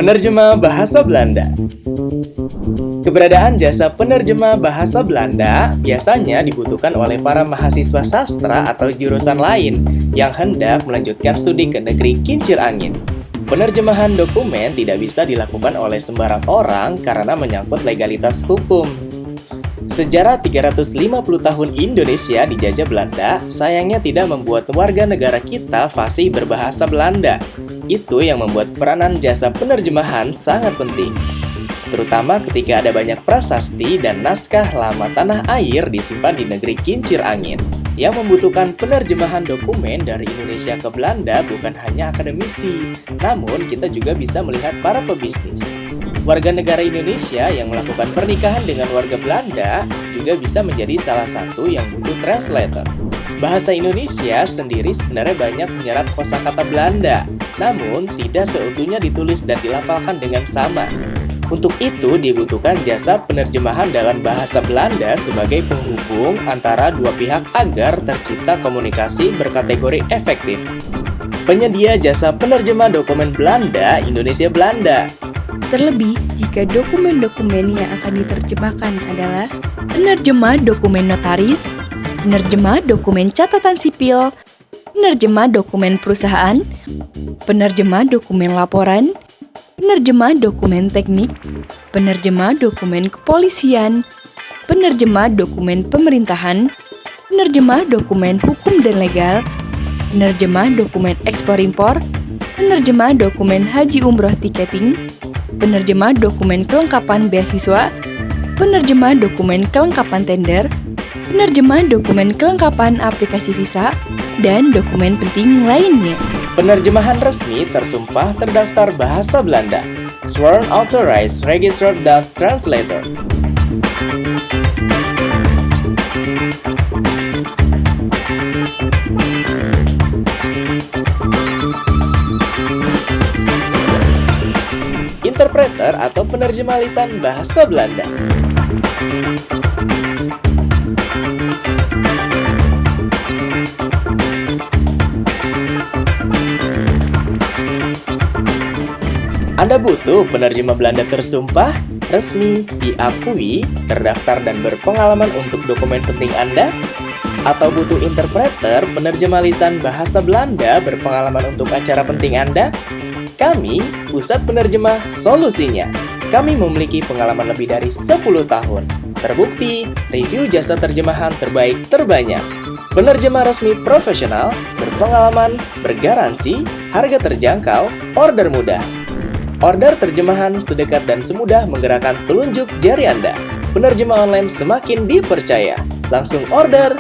Penerjemah bahasa Belanda. Keberadaan jasa penerjemah bahasa Belanda biasanya dibutuhkan oleh para mahasiswa sastra atau jurusan lain yang hendak melanjutkan studi ke negeri kincir angin. Penerjemahan dokumen tidak bisa dilakukan oleh sembarang orang karena menyangkut legalitas hukum. Sejarah 350 tahun Indonesia dijajah Belanda sayangnya tidak membuat warga negara kita fasih berbahasa Belanda. Itu yang membuat peranan jasa penerjemahan sangat penting. Terutama ketika ada banyak prasasti dan naskah lama tanah air disimpan di negeri kincir angin yang membutuhkan penerjemahan dokumen dari Indonesia ke Belanda bukan hanya akademisi, namun kita juga bisa melihat para pebisnis. Warga negara Indonesia yang melakukan pernikahan dengan warga Belanda juga bisa menjadi salah satu yang butuh translator. Bahasa Indonesia sendiri sebenarnya banyak menyerap kosakata Belanda, namun tidak seutuhnya ditulis dan dilafalkan dengan sama. Untuk itu dibutuhkan jasa penerjemahan dalam bahasa Belanda sebagai penghubung antara dua pihak agar tercipta komunikasi berkategori efektif. Penyedia jasa penerjemah dokumen Belanda, Indonesia Belanda. Terlebih, jika dokumen-dokumen yang akan diterjemahkan adalah penerjemah dokumen notaris, penerjemah dokumen catatan sipil, penerjemah dokumen perusahaan, penerjemah dokumen laporan, penerjemah dokumen teknik, penerjemah dokumen kepolisian, penerjemah dokumen pemerintahan, penerjemah dokumen hukum dan legal, penerjemah dokumen ekspor-impor, penerjemah dokumen haji umroh tiketing, penerjemah dokumen kelengkapan beasiswa, penerjemah dokumen kelengkapan tender, penerjemah dokumen kelengkapan aplikasi visa, dan dokumen penting lainnya. Penerjemahan resmi tersumpah terdaftar bahasa Belanda. Sworn Authorized Registered Dutch Translator. Interpreter atau penerjemah lisan bahasa Belanda. Anda butuh penerjemah Belanda tersumpah, resmi, diakui, terdaftar dan berpengalaman untuk dokumen penting Anda? Atau butuh interpreter penerjemah lisan bahasa Belanda berpengalaman untuk acara penting Anda? Kami, Pusat Penerjemah Solusinya. Kami memiliki pengalaman lebih dari 10 tahun. Terbukti, review jasa terjemahan terbaik terbanyak. Penerjemah resmi profesional, berpengalaman, bergaransi, harga terjangkau, order mudah. Order terjemahan sedekat dan semudah menggerakkan telunjuk jari Anda. Penerjemah online semakin dipercaya. Langsung order!